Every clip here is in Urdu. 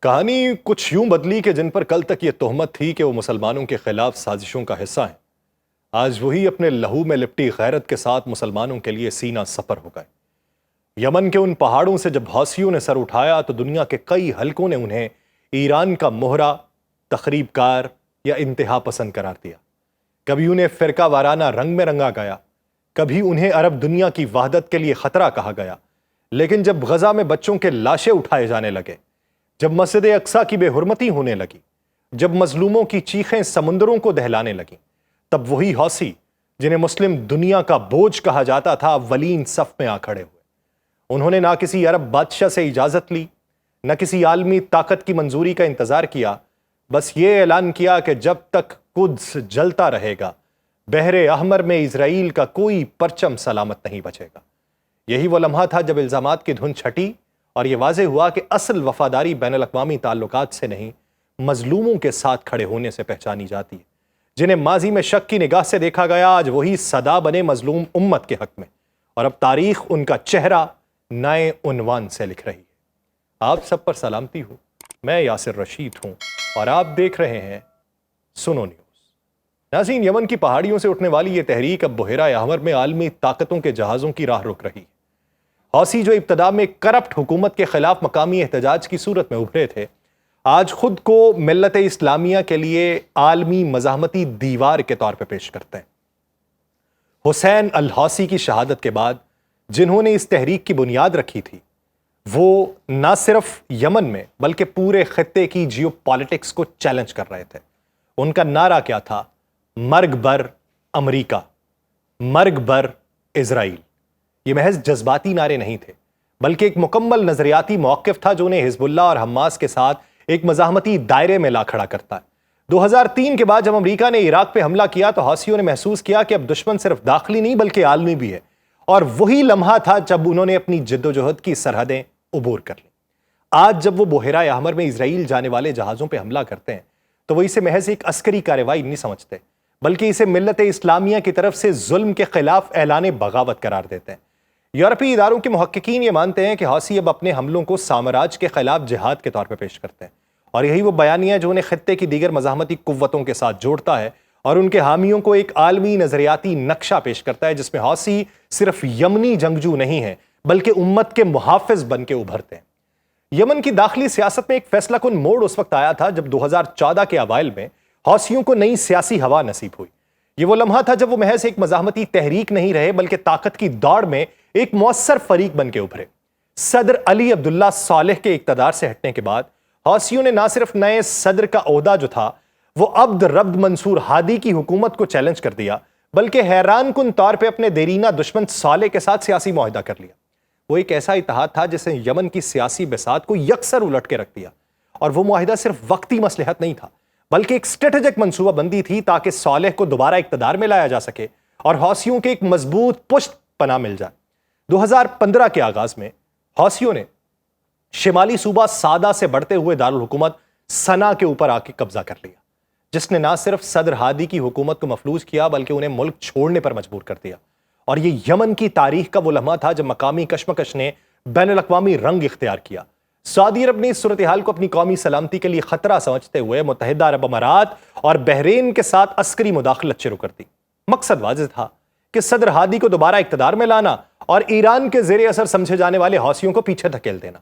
کہانی کچھ یوں بدلی کہ جن پر کل تک یہ تہمت تھی کہ وہ مسلمانوں کے خلاف سازشوں کا حصہ ہیں، آج وہی اپنے لہو میں لپٹی غیرت کے ساتھ مسلمانوں کے لیے سینہ سپر ہو گئے۔ یمن کے ان پہاڑوں سے جب حوثیوں نے سر اٹھایا تو دنیا کے کئی حلقوں نے انہیں ایران کا مہرا، تخریب کار یا انتہا پسند قرار دیا۔ کبھی انہیں فرقہ وارانہ رنگ میں رنگا گیا، کبھی انہیں عرب دنیا کی وحدت کے لیے خطرہ کہا گیا۔ لیکن جب غزہ میں بچوں کے لاشیں اٹھائے جانے لگے، جب مسجد اقصیٰ کی بے حرمتی ہونے لگی، جب مظلوموں کی چیخیں سمندروں کو دہلانے لگیں، تب وہی حوثی جنہیں مسلم دنیا کا بوجھ کہا جاتا تھا اولین صف میں آ کھڑے ہوئے۔ انہوں نے نہ کسی عرب بادشاہ سے اجازت لی، نہ کسی عالمی طاقت کی منظوری کا انتظار کیا، بس یہ اعلان کیا کہ جب تک قدس جلتا رہے گا، بحر احمر میں اسرائیل کا کوئی پرچم سلامت نہیں بچے گا۔ یہی وہ لمحہ تھا جب الزامات کی دھن چھٹی اور یہ واضح ہوا کہ اصل وفاداری بین الاقوامی تعلقات سے نہیں، مظلوموں کے ساتھ کھڑے ہونے سے پہچانی جاتی ہے۔ جنہیں ماضی میں شک کی نگاہ سے دیکھا گیا، آج وہی صدا بنے مظلوم امت کے حق میں، اور اب تاریخ ان کا چہرہ نئے عنوان سے لکھ رہی ہے۔ آپ سب پر سلامتی ہو، میں یاسر رشید ہوں اور آپ دیکھ رہے ہیں سنو نیوز۔ ناظرین، یمن کی پہاڑیوں سے اٹھنے والی یہ تحریک اب بحیرہ احمر میں عالمی طاقتوں کے جہازوں کی راہ روک رہی ہے۔ حوثی جو ابتدا میں کرپٹ حکومت کے خلاف مقامی احتجاج کی صورت میں ابھرے تھے، آج خود کو ملت اسلامیہ کے لیے عالمی مزاحمتی دیوار کے طور پہ پیش کرتے ہیں۔ حسین الحوثی کی شہادت کے بعد جنہوں نے اس تحریک کی بنیاد رکھی تھی، وہ نہ صرف یمن میں بلکہ پورے خطے کی جیو پالیٹکس کو چیلنج کر رہے تھے۔ ان کا نعرہ کیا تھا؟ مرگ بر امریکہ، مرگ بر اسرائیل۔ یہ محض جذباتی نعرے نہیں تھے، بلکہ ایک مکمل نظریاتی موقف تھا جو انہیں حزب اللہ اور حماس کے ساتھ ایک مزاحمتی دائرے میں لا کھڑا کرتا ہے۔ 2003 کے بعد جب امریکہ نے عراق پہ حملہ کیا تو حوثیوں نے محسوس کیا کہ اب دشمن صرف داخلی نہیں بلکہ عالمی بھی ہے، اور وہی لمحہ تھا جب انہوں نے اپنی جدوجہد کی سرحدیں عبور کر لیں۔ آج جب وہ بحیرہ احمر میں اسرائیل جانے والے جہازوں پہ حملہ کرتے ہیں تو وہ اسے محض ایک عسکری کارروائی نہیں سمجھتے، بلکہ اسے ملت اسلامیہ کی طرف سے ظلم کے خلاف اعلان بغاوت قرار دیتے ہیں۔ یورپی اداروں کے محققین یہ مانتے ہیں کہ حوثی اب اپنے حملوں کو سامراج کے خلاف جہاد کے طور پہ پیش کرتے ہیں، اور یہی وہ بیانیہ جو انہیں خطے کی دیگر مزاحمتی قوتوں کے ساتھ جوڑتا ہے اور ان کے حامیوں کو ایک عالمی نظریاتی نقشہ پیش کرتا ہے جس میں حوثی صرف یمنی جنگجو نہیں ہیں بلکہ امت کے محافظ بن کے ابھرتے ہیں۔ یمن کی داخلی سیاست میں ایک فیصلہ کن موڑ اس وقت آیا تھا جب 2014 کے اوائل میں حوثیوں کو نئی سیاسی ہوا نصیب ہوئی۔ یہ وہ لمحہ تھا جب وہ محض ایک مزاحمتی تحریک نہیں رہے بلکہ طاقت کی دوڑ میں ایک مؤثر فریق بن کے ابھرے۔ صدر علی عبداللہ صالح کے اقتدار سے ہٹنے کے بعد حوثیوں نے نہ صرف نئے صدر کا عہدہ جو تھا وہ عبد ربد منصور ہادی کی حکومت کو چیلنج کر دیا، بلکہ حیران کن طور پہ اپنے دیرینہ دشمن صالح کے ساتھ سیاسی معاہدہ کر لیا۔ وہ ایک ایسا اتحاد تھا جس نے یمن کی سیاسی بساط کو یکسر الٹ کے رکھ دیا، اور وہ معاہدہ صرف وقتی مصلحت نہیں تھا بلکہ ایک اسٹریٹجک منصوبہ بندی تھی تاکہ صالح کو دوبارہ اقتدار میں لایا جا سکے اور حوثیوں کے ایک مضبوط پشت پناہ مل جائے۔ 2015 کے آغاز میں حوثیوں نے شمالی صوبہ سعدہ سے بڑھتے ہوئے دارالحکومت سنا کے اوپر آ کے قبضہ کر لیا، جس نے نہ صرف صدر ہادی کی حکومت کو مفلوج کیا بلکہ انہیں ملک چھوڑنے پر مجبور کر دیا۔ اور یہ یمن کی تاریخ کا وہ لمحہ تھا جب مقامی کشمکش نے بین الاقوامی رنگ اختیار کیا۔ سعودی عرب نے اس صورتحال کو اپنی قومی سلامتی کے لیے خطرہ سمجھتے ہوئے متحدہ عرب امارات اور بحرین کے ساتھ عسکری مداخلت شروع کر دی۔ مقصد واضح تھا کہ صدر ہادی کو دوبارہ اقتدار میں لانا اور ایران کے زیر اثر سمجھے جانے والے حوثیوں کو پیچھے دھکیل دینا۔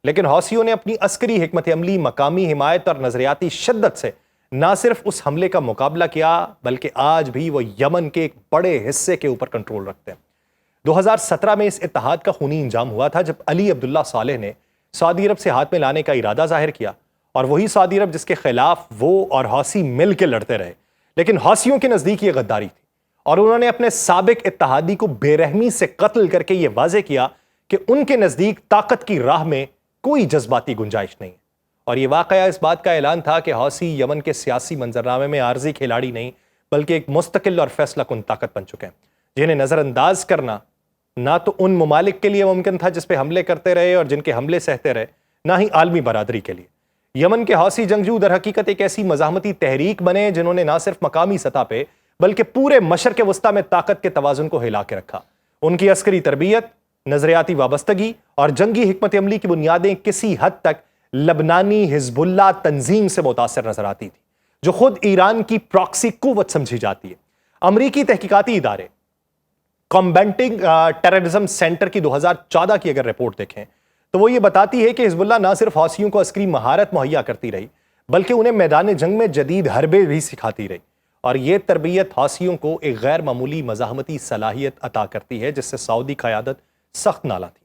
لیکن حوثیوں نے اپنی عسکری حکمت عملی، مقامی حمایت اور نظریاتی شدت سے نہ صرف اس حملے کا مقابلہ کیا بلکہ آج بھی وہ یمن کے ایک بڑے حصے کے اوپر کنٹرول رکھتے ہیں۔ 2017 میں اس اتحاد کا خونی انجام ہوا تھا جب علی عبداللہ صالح نے سعودی عرب سے ہاتھ میں لانے کا ارادہ ظاہر کیا، اور وہی سعودی عرب جس کے خلاف وہ اور حوثی مل کے لڑتے رہے۔ لیکن حوثیوں کے نزدیک یہ غداری تھی، اور انہوں نے اپنے سابق اتحادی کو بے رحمی سے قتل کر کے یہ واضح کیا کہ ان کے نزدیک طاقت کی راہ میں کوئی جذباتی گنجائش نہیں ہے۔ اور یہ واقعہ اس بات کا اعلان تھا کہ حوثی یمن کے سیاسی منظرنامے میں عارضی کھلاڑی نہیں بلکہ ایک مستقل اور فیصلہ کن طاقت بن چکے ہیں، جنہیں نظر انداز کرنا نہ تو ان ممالک کے لیے ممکن تھا جس پہ حملے کرتے رہے اور جن کے حملے سہتے رہے، نہ ہی عالمی برادری کے لیے۔ یمن کے حوثی جنگجو در حقیقت ایک ایسی مزاحمتی تحریک بنے جنہوں نے نہ صرف مقامی سطح پہ بلکہ پورے مشرق وسطیٰ میں طاقت کے توازن کو ہلا کے رکھا۔ ان کی عسکری تربیت، نظریاتی وابستگی اور جنگی حکمت عملی کی بنیادیں کسی حد تک لبنانی حزب اللہ تنظیم سے متاثر نظر آتی تھی، جو خود ایران کی پراکسی قوت سمجھی جاتی ہے۔ امریکی تحقیقاتی ادارے کمبیٹنگ ٹیررزم سینٹر کی 2014 کی اگر رپورٹ دیکھیں تو وہ یہ بتاتی ہے کہ حزب اللہ نہ صرف حوثیوں کو عسکری مہارت مہیا کرتی رہی بلکہ انہیں میدان جنگ میں جدید حربے بھی سکھاتی رہی، اور یہ تربیت حوثیوں کو ایک غیر معمولی مزاحمتی صلاحیت عطا کرتی ہے جس سے سعودی قیادت سخت نالاں تھی۔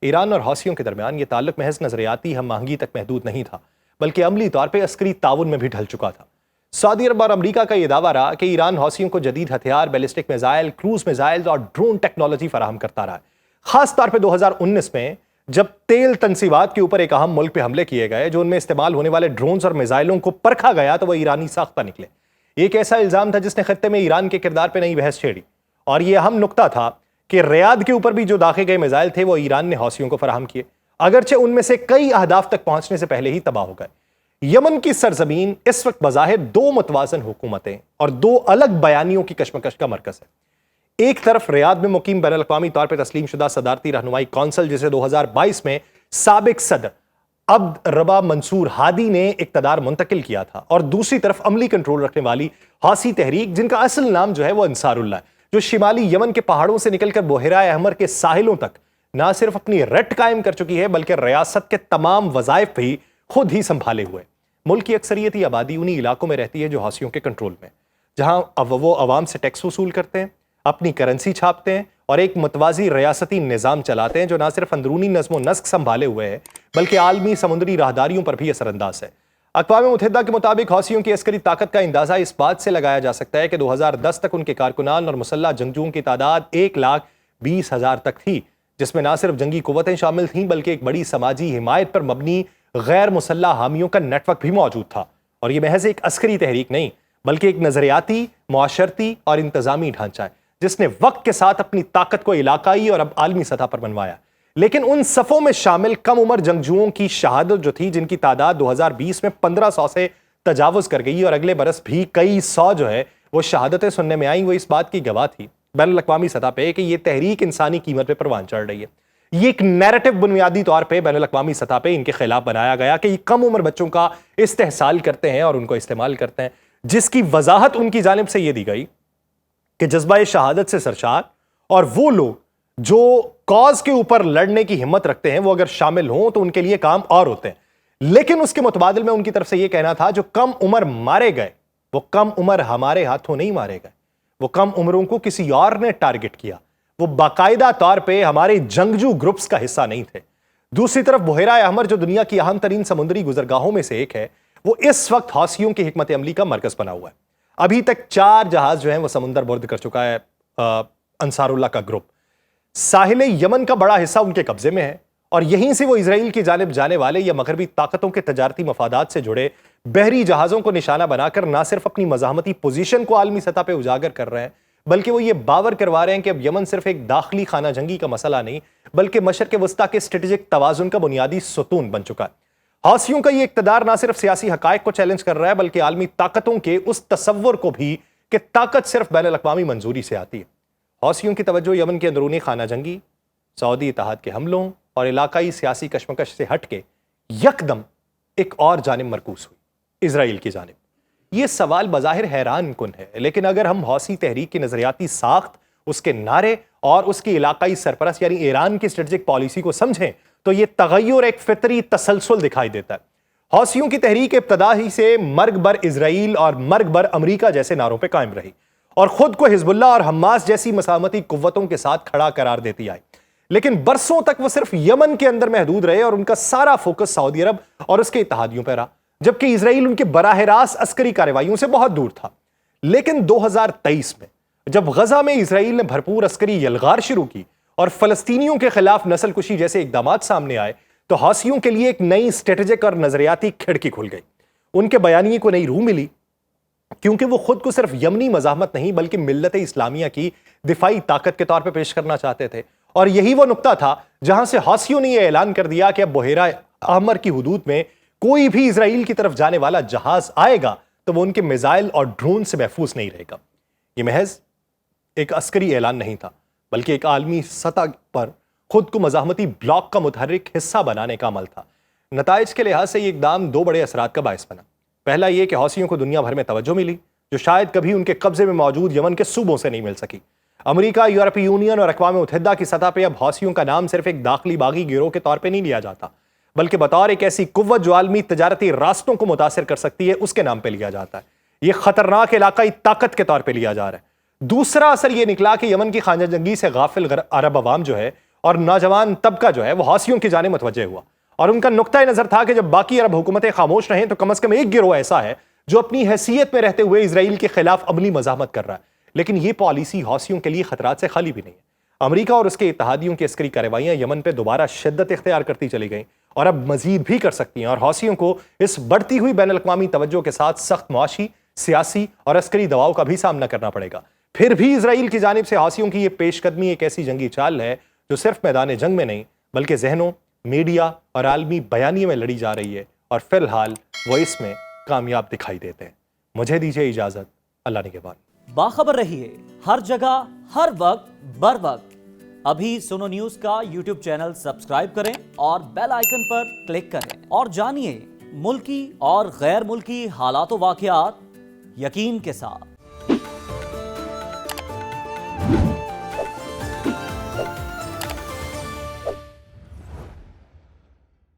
ایران اور حوثیوں کے درمیان یہ تعلق محض نظریاتی ہم آہنگی تک محدود نہیں تھا بلکہ عملی طور پہ عسکری تعاون میں بھی ڈھل چکا تھا۔ سعودی عرب اور امریکہ کا یہ دعویٰ رہا کہ ایران حوثیوں کو جدید ہتھیار، بیلسٹک میزائل، کروز میزائل اور ڈرون ٹیکنالوجی فراہم کرتا رہا ہے۔ خاص طور پہ 2019 میں جب تیل تنصیبات کے اوپر ایک اہم ملک پہ حملے کیے گئے جو ان میں استعمال ہونے والے ڈرونز اور میزائلوں کو پرکھا گیا تو وہ ایرانی ساختہ نکلے۔ یہ ایک ایسا الزام تھا جس نے خطے میں ایران کے کردار پہ نئی بحث چھیڑی، اور یہ اہم نقطہ تھا کہ ریاض کے اوپر بھی جو داغے گئے میزائل تھے وہ ایران نے حوثیوں کو فراہم کیے، اگرچہ ان میں سے کئی اہداف تک پہنچنے سے پہلے ہی تباہ ہو گئے۔ یمن کی سرزمین اس وقت بظاہر دو متوازن حکومتیں اور دو الگ بیانیوں کی کشمکش کا مرکز ہے۔ ایک طرف ریاض میں مقیم بین الاقوامی طور پر تسلیم شدہ صدارتی رہنمائی کونسل جسے 2022 میں سابق صدر عبد ربا منصور ہادی نے اقتدار منتقل کیا تھا، اور دوسری طرف عملی کنٹرول رکھنے والی حوثی تحریک جن کا اصل نام جو ہے وہ انصار اللہ ہے، جو شمالی یمن کے پہاڑوں سے نکل کر بحیرہ احمر کے ساحلوں تک نہ صرف اپنی رٹ قائم کر چکی ہے بلکہ ریاست کے تمام وظائف بھی خود ہی سنبھالے ہوئے۔ ملک کی اکثریتی آبادی انہی علاقوں میں رہتی ہے جو حوثیوں کے کنٹرول میں، جہاں وہ عوام سے ٹیکس وصول کرتے ہیں، اپنی کرنسی چھاپتے ہیں اور ایک متوازی ریاستی نظام چلاتے ہیں جو نہ صرف اندرونی نظم و نسق سنبھالے ہوئے ہے بلکہ عالمی سمندری راہداریوں پر بھی اثر انداز ہے۔ اقوام متحدہ کے مطابق حوثیوں کی عسکری طاقت کا اندازہ اس بات سے لگایا جا سکتا ہے کہ 2010 تک ان کے کارکنان اور مسلح جنگجوؤں کی تعداد 1,20,000 تک تھی، جس میں نہ صرف جنگی قوتیں شامل تھیں بلکہ ایک بڑی سماجی حمایت پر مبنی غیر مسلح حامیوں کا نیٹ ورک بھی موجود تھا۔ اور یہ محض ایک عسکری تحریک نہیں بلکہ ایک نظریاتی، معاشرتی اور انتظامی ڈھانچہ ہے جس نے وقت کے ساتھ اپنی طاقت کو علاقائی اور اب عالمی سطح پر منوایا۔ لیکن ان صفوں میں شامل کم عمر جنگجوؤں کی شہادت جو تھی، جن کی تعداد 2020 میں 1500 سے تجاوز کر گئی اور اگلے برس بھی کئی سو جو ہے وہ شہادتیں سننے میں آئیں، وہ اس بات کی گواہ تھی بین الاقوامی سطح پہ کہ یہ تحریک انسانی قیمت پہ پروان چڑھ رہی ہے۔ یہ ایک نیریٹو بنیادی طور پہ بین الاقوامی سطح پہ ان کے خلاف بنایا گیا کہ یہ کم عمر بچوں کا استحصال کرتے ہیں اور ان کو استعمال کرتے ہیں، جس کی وضاحت ان کی جانب سے یہ دی گئی کہ جذبہ شہادت سے سرشار اور وہ لوگ جو کاز کے اوپر لڑنے کی ہمت رکھتے ہیں وہ اگر شامل ہوں تو ان کے لیے کام اور ہوتے ہیں۔ لیکن اس کے متبادل میں ان کی طرف سے یہ کہنا تھا جو کم عمر مارے گئے وہ کم عمر ہمارے ہاتھوں نہیں مارے گئے، وہ کم عمروں کو کسی اور نے ٹارگٹ کیا، وہ باقاعدہ طور پہ ہمارے جنگجو گروپس کا حصہ نہیں تھے۔ دوسری طرف بحیرہ احمر جو دنیا کی اہم ترین سمندری گزرگاہوں میں سے ایک ہے، وہ اس وقت حوثیوں کی حکمت عملی کا مرکز بنا ہوا ہے۔ ابھی تک 4 جہاز جو ہیں وہ سمندر برد کر چکا ہے انصار اللہ کا گروپ۔ ساحل یمن کا بڑا حصہ ان کے قبضے میں ہے، اور یہیں سے وہ اسرائیل کی جانب جانے والے یا مغربی طاقتوں کے تجارتی مفادات سے جڑے بحری جہازوں کو نشانہ بنا کر نہ صرف اپنی مزاحمتی پوزیشن کو عالمی سطح پہ اجاگر کر رہے ہیں بلکہ وہ یہ باور کروا رہے ہیں کہ اب یمن صرف ایک داخلی خانہ جنگی کا مسئلہ نہیں بلکہ مشرق وسطیٰ کے اسٹریٹجک توازن کا بنیادی ستون بن چکا ہے۔ حوثیوں کا یہ اقتدار نہ صرف سیاسی حقائق کو چیلنج کر رہا ہے بلکہ عالمی طاقتوں کے اس تصور کو بھی کہ طاقت صرف بین الاقوامی منظوری سے آتی ہے۔ حوثیوں کی توجہ یمن کے اندرونی خانہ جنگی، سعودی اتحاد کے حملوں اور علاقائی سیاسی کشمکش سے ہٹ کے یکدم ایک اور جانب مرکوز ہوئی، اسرائیل کی جانب۔ یہ سوال بظاہر حیران کن ہے، لیکن اگر ہم حوثی تحریک کی نظریاتی ساخت، اس کے نعرے اور اس کی علاقائی سرپرست یعنی ایران کی اسٹریٹجک پالیسی کو سمجھیں تو یہ تغیر ایک فطری تسلسل دکھائی دیتا ہے۔ حوثیوں کی تحریک ابتدا ہی سے مرگ بر اسرائیل اور مرگ بر امریکہ جیسے نعروں پہ قائم رہی اور خود کو حزب اللہ اور حماس جیسی مزاحمتی قوتوں کے ساتھ کھڑا قرار دیتی آئی، لیکن برسوں تک وہ صرف یمن کے اندر محدود رہے اور ان کا سارا فوکس سعودی عرب اور اس کے اتحادیوں پہ رہا، جبکہ اسرائیل ان کے براہ راست عسکری کارروائیوں سے بہت دور تھا۔ لیکن 2023 میں جب غزہ میں اسرائیل نے بھرپور عسکری یلغار شروع کی اور فلسطینیوں کے خلاف نسل کشی جیسے اقدامات سامنے آئے تو حوثیوں کے لیے ایک نئی اسٹریٹجک اور نظریاتی کھڑکی کھل گئی۔ ان کے بیانیے کو نئی روح ملی کیونکہ وہ خود کو صرف یمنی مزاحمت نہیں بلکہ ملت اسلامیہ کی دفاعی طاقت کے طور پہ پیش کرنا چاہتے تھے، اور یہی وہ نقطہ تھا جہاں سے حوثیوں نے یہ اعلان کر دیا کہ اب بحیرہ احمر کی حدود میں کوئی بھی اسرائیل کی طرف جانے والا جہاز آئے گا تو وہ ان کے میزائل اور ڈرون سے محفوظ نہیں رہے گا۔ یہ محض ایک عسکری اعلان نہیں تھا بلکہ ایک عالمی سطح پر خود کو مزاحمتی بلاک کا متحرک حصہ بنانے کا عمل تھا۔ نتائج کے لحاظ سے یہ اقدام دو بڑے اثرات کا باعث بنا۔ پہلا یہ کہ حوثیوں کو دنیا بھر میں توجہ ملی جو شاید کبھی ان کے قبضے میں موجود یمن کے صوبوں سے نہیں مل سکی۔ امریکہ، یورپی یونین اور اقوام متحدہ کی سطح پہ اب حوثیوں کا نام صرف ایک داخلی باغی گروہ کے طور پہ نہیں لیا جاتا، بلکہ بطور ایک ایسی قوت جو عالمی تجارتی راستوں کو متاثر کر سکتی ہے اس کے نام پہ لیا جاتا ہے۔ یہ خطرناک علاقائی طاقت کے طور پہ لیا جا رہا ہے۔ دوسرا اثر یہ نکلا کہ یمن کی خانہ جنگی سے غافل عرب عوام جو ہے اور نوجوان طبقہ جو ہے وہ حوثیوں کی جانب متوجہ ہوا، اور ان کا نقطہ نظر تھا کہ جب باقی عرب حکومتیں خاموش رہیں تو کم از کم ایک گروہ ایسا ہے جو اپنی حیثیت میں رہتے ہوئے اسرائیل کے خلاف عملی مزاحمت کر رہا ہے۔ لیکن یہ پالیسی حوثیوں کے لیے خطرات سے خالی بھی نہیں ہے۔ امریکہ اور اس کے اتحادیوں کی عسکری کارروائیاں یمن پہ دوبارہ شدت اختیار کرتی چلی گئیں اور اب مزید بھی کر سکتی ہیں، اور حوثیوں کو اس بڑھتی ہوئی بین الاقوامی توجہ کے ساتھ سخت معاشی، سیاسی اور عسکری دباؤ کا بھی سامنا کرنا پڑے گا۔ پھر بھی اسرائیل کی جانب سے حوثیوں کی یہ پیش قدمی ایک ایسی جنگی چال ہے جو صرف میدان جنگ میں نہیں بلکہ ذہنوں، میڈیا اور عالمی بیانیے میں لڑی جا رہی ہے، اور فی الحال وہ اس میں کامیاب دکھائی دیتے ہیں۔ مجھے دیجیے اجازت، اللہ نگہبان۔ باخبر رہیے ہر جگہ، ہر وقت، بر وقت۔ ابھی سنو نیوز کا یوٹیوب چینل سبسکرائب کریں اور بیل آئیکن پر کلک کریں اور جانیے ملکی اور غیر ملکی حالات و واقعات یقین کے ساتھ۔